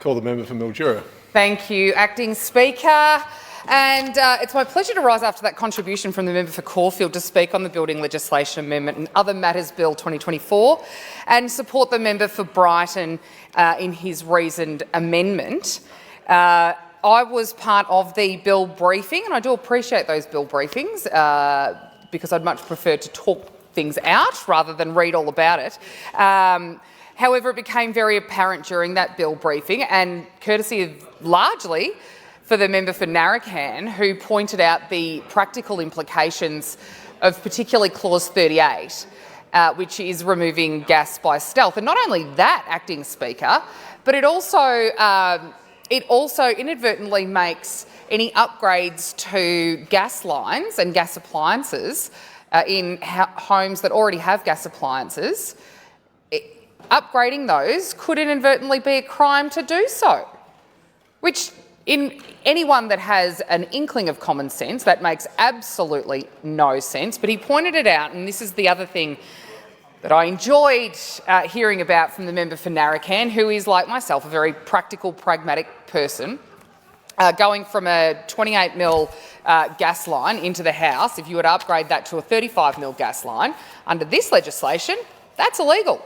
Call the member for Mildura. Thank you, Acting Speaker. And it's my pleasure to rise after that contribution from the member for Caulfield to speak on the Building Legislation Amendment and Other Matters Bill 2024 and support the member for Brighton in his reasoned amendment. I was part of the bill briefing, and I do appreciate those bill briefings because I'd much prefer to talk things out rather than read all about it. However, it became very apparent during that bill briefing, and courtesy of largely for the member for Narrabeen, who pointed out the practical implications of particularly Clause 38, which is removing gas by stealth. And not only that, Acting Speaker, but it also inadvertently makes any upgrades to gas lines and gas appliances in homes that already have gas appliances. Upgrading those could inadvertently be a crime to do so, which in anyone that has an inkling of common sense, that makes absolutely no sense. But he pointed it out, and this is the other thing that I enjoyed hearing about from the member for Narrabeen, who is, like myself, a very practical, pragmatic person. Going from a 28mm gas line into the house, if you were to upgrade that to a 35mm gas line, under this legislation, that's illegal.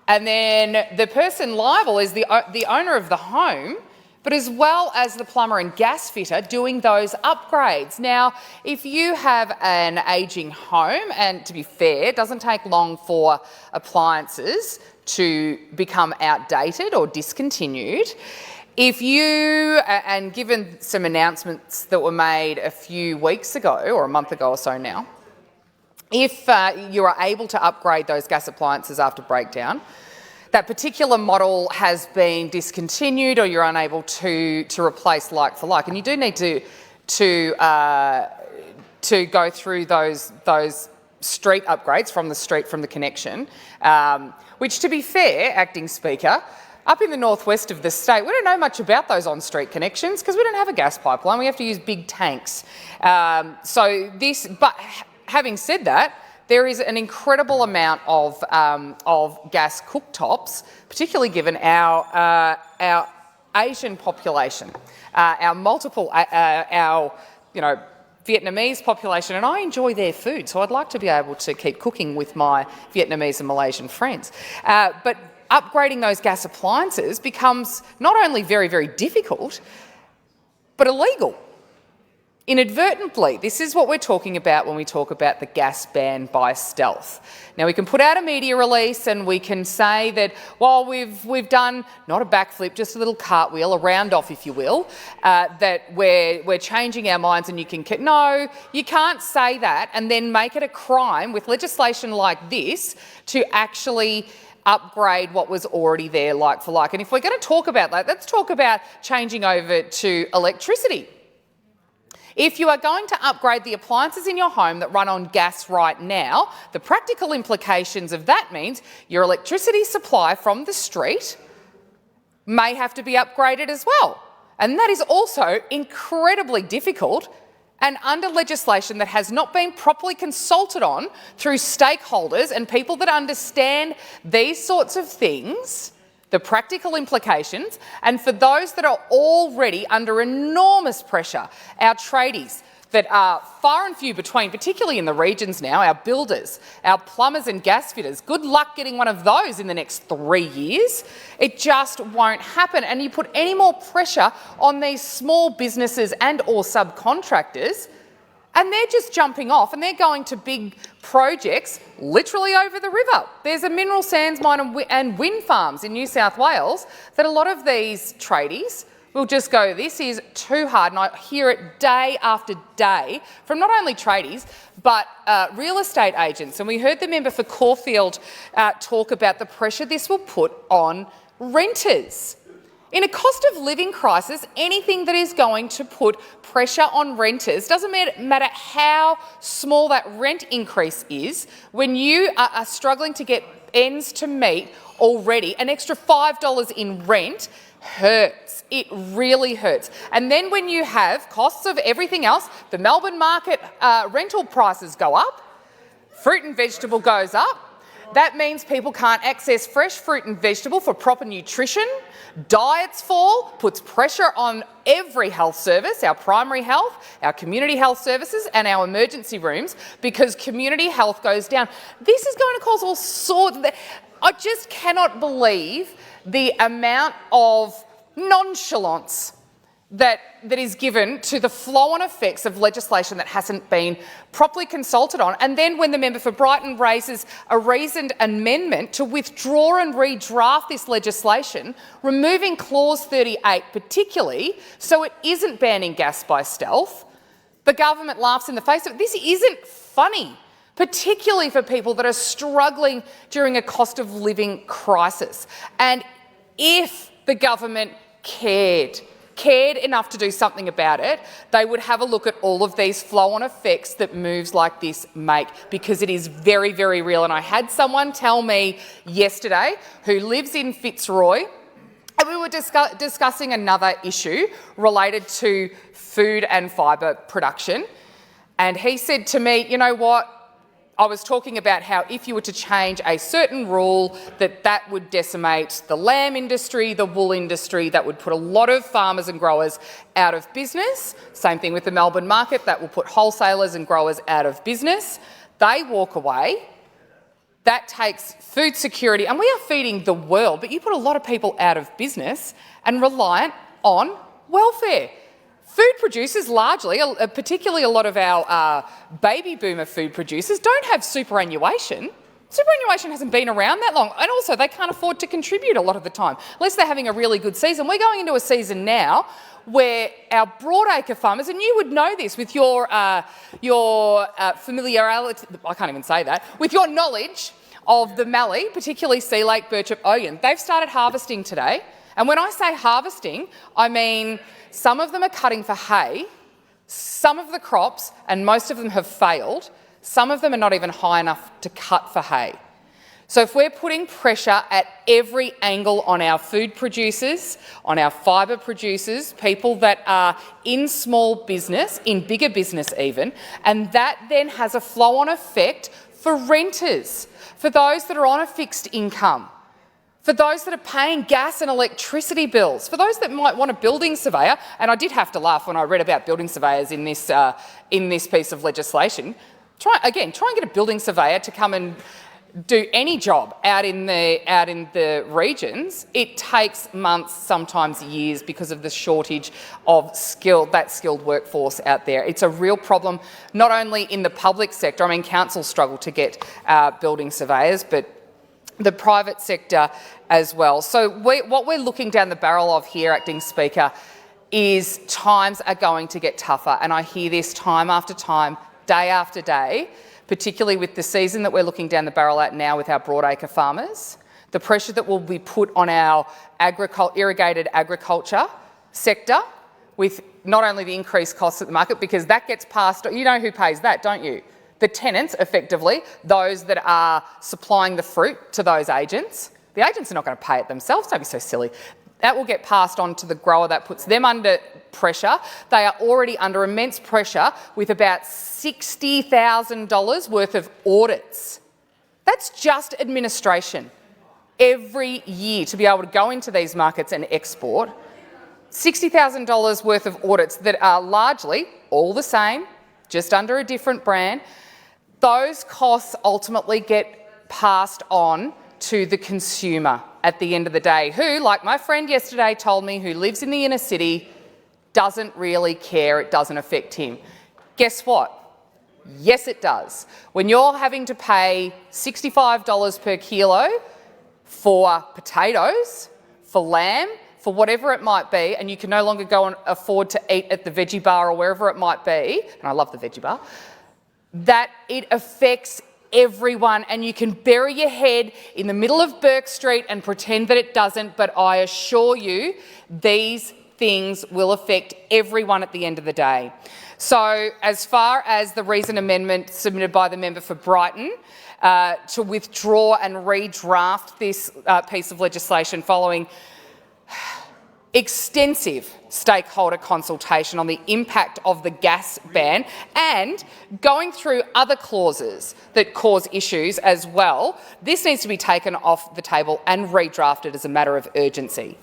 And then the person liable is the owner of the home, but as well as the plumber and gas fitter doing those upgrades. Now, if you have an ageing home, and to be fair, it doesn't take long for appliances to become outdated or discontinued, and given some announcements that were made a few weeks ago, or a month ago or so now, if you are able to upgrade those gas appliances after breakdown, that particular model has been discontinued or you're unable to replace like for like. And you do need to go through those street upgrades from the connection, which, to be fair, Acting Speaker, up in the northwest of the state, we don't know much about those on-street connections because we don't have a gas pipeline. We have to use big tanks. But having said that, there is an incredible amount of gas cooktops, particularly given our Asian population, our Vietnamese population, and I enjoy their food, so I'd like to be able to keep cooking with my Vietnamese and Malaysian friends. But upgrading those gas appliances becomes not only very, very difficult, but illegal. Inadvertently, this is what we're talking about when we talk about the gas ban by stealth. Now, we can put out a media release and we can say that, well, we've done not a backflip, just a little cartwheel, a round off, if you will, that we're changing our minds, and you can... No, you can't say that and then make it a crime with legislation like this to actually upgrade what was already there like for like. And if we're going to talk about that, let's talk about changing over to electricity. If you are going to upgrade the appliances in your home that run on gas right now, the practical implications of that means your electricity supply from the street may have to be upgraded as well. And that is also incredibly difficult, and under legislation that has not been properly consulted on through stakeholders and people that understand these sorts of things, the practical implications, and for those that are already under enormous pressure, our tradies that are far and few between, particularly in the regions now, our builders, our plumbers and gas fitters, good luck getting one of those in the next 3 years. It just won't happen. And you put any more pressure on these small businesses and or subcontractors, and they're just jumping off and they're going to big projects literally over the river. There's a mineral sands mine and wind farms in New South Wales that a lot of these tradies will just go, this is too hard. And I hear it day after day from not only tradies, but real estate agents. And we heard the member for Caulfield talk about the pressure this will put on renters. In a cost of living crisis, anything that is going to put pressure on renters, doesn't matter how small that rent increase is, when you are struggling to get ends to meet already, an extra $5 in rent hurts. It really hurts. And then when you have costs of everything else, the Melbourne market rental prices go up, fruit and vegetable goes up, That means people can't access fresh fruit and vegetable for proper nutrition. Diets fall, puts pressure on every health service, our primary health, our community health services and our emergency rooms, because community health goes down. This is going to cause all sorts of... I just cannot believe the amount of nonchalance that is given to the flow-on effects of legislation that hasn't been properly consulted on. And then when the member for Brighton raises a reasoned amendment to withdraw and redraft this legislation, removing clause 38 particularly, so it isn't banning gas by stealth, the government laughs in the face of it. This isn't funny, particularly for people that are struggling during a cost of living crisis. And if the government cared enough to do something about it, they would have a look at all of these flow-on effects that moves like this make, because it is very, very real. And I had someone tell me yesterday who lives in Fitzroy, and we were discussing another issue related to food and fibre production, and he said to me, you know what, I was talking about how if you were to change a certain rule, that would decimate the lamb industry, the wool industry, that would put a lot of farmers and growers out of business. Same thing with the Melbourne market, that will put wholesalers and growers out of business. They walk away. That takes food security, and we are feeding the world, but you put a lot of people out of business and reliant on welfare. Food producers largely, particularly a lot of our baby boomer food producers, don't have superannuation. Superannuation hasn't been around that long, and also they can't afford to contribute a lot of the time, unless they're having a really good season. We're going into a season now where our broadacre farmers, and you would know this with your familiarity, I can't even say that, with your knowledge of the mallee, particularly Sea Lake, Birchip, Oyen, they've started harvesting today. And when I say harvesting, I mean some of them are cutting for hay, some of the crops, and most of them have failed, some of them are not even high enough to cut for hay. So if we're putting pressure at every angle on our food producers, on our fibre producers, people that are in small business, in bigger business even, and that then has a flow-on effect for renters, for those that are on a fixed income, for those that are paying gas and electricity bills, for those that might want a building surveyor, and I did have to laugh when I read about building surveyors in this piece of legislation. Try and get a building surveyor to come and do any job out in the regions. It takes months, sometimes years, because of the shortage of skilled workforce out there. It's a real problem, not only in the public sector. I mean, councils struggle to get building surveyors, but the private sector as well. So what we're looking down the barrel of here, Acting Speaker, is times are going to get tougher, and I hear this time after time, day after day, particularly with the season that we're looking down the barrel at now with our broadacre farmers, the pressure that will be put on our irrigated agriculture sector with not only the increased costs at the market, because that gets passed, you know who pays that, don't you? The tenants, effectively, those that are supplying the fruit to those agents. The agents are not going to pay it themselves, don't be so silly. That will get passed on to the grower. That puts them under pressure. They are already under immense pressure with about $60,000 worth of audits. That's just administration. Every year to be able to go into these markets and export, $60,000 worth of audits that are largely all the same, just under a different brand. Those costs ultimately get passed on to the consumer at the end of the day, who, like my friend yesterday told me, who lives in the inner city, doesn't really care, it doesn't affect him. Guess what? Yes, it does. When you're having to pay $65 per kilo for potatoes, for lamb, for whatever it might be, and you can no longer go and afford to eat at the veggie bar or wherever it might be, and I love the veggie bar, that it affects everyone, and you can bury your head in the middle of Burke Street and pretend that it doesn't, but I assure you these things will affect everyone at the end of the day. So as far as the reasoned amendment submitted by the member for Brighton to withdraw and redraft this piece of legislation following extensive stakeholder consultation on the impact of the gas ban and going through other clauses that cause issues as well. This needs to be taken off the table and redrafted as a matter of urgency.